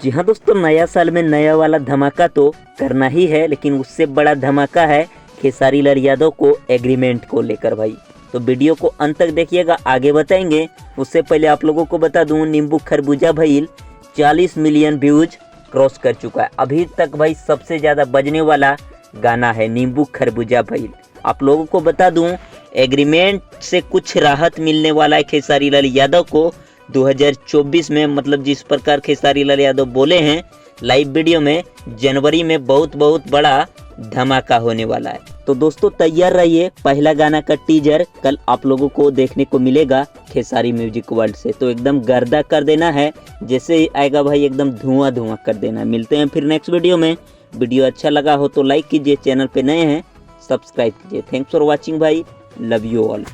जी हाँ दोस्तों, नया साल में नया वाला धमाका तो करना ही है, लेकिन उससे बड़ा धमाका है खेसारी लाल यादव को एग्रीमेंट को लेकर भाई। तो वीडियो को अंत तक देखिएगा, आगे बताएंगे। उससे पहले आप लोगों को बता दूं, नींबू खरबूजा भइल 40 मिलियन व्यूज क्रॉस कर चुका है। अभी तक भाई सबसे ज़्यादा बजने वाला गाना है नींबू खरबूजा भइल। आप लोगों को बता दूं, एग्रीमेंट से कुछ राहत मिलने वाला है खेसारी लाल यादव को 2024 में। मतलब जिस प्रकार खेसारी लाल यादव बोले हैं लाइव वीडियो में, जनवरी में बहुत बड़ा धमाका होने वाला है। तो दोस्तों तैयार रहिए, पहला गाना का टीजर कल आप लोगों को देखने को मिलेगा खेसारी म्यूजिक वर्ल्ड से। तो एकदम गर्दा कर देना है, जैसे ही आएगा भाई एकदम धुआं कर देना। मिलते हैं फिर नेक्स्ट वीडियो में। वीडियो अच्छा लगा हो तो लाइक कीजिए, चैनल पे नए हैं सब्सक्राइब कीजिए। थैंक्स फॉर वॉचिंग भाई, लव यू ऑल।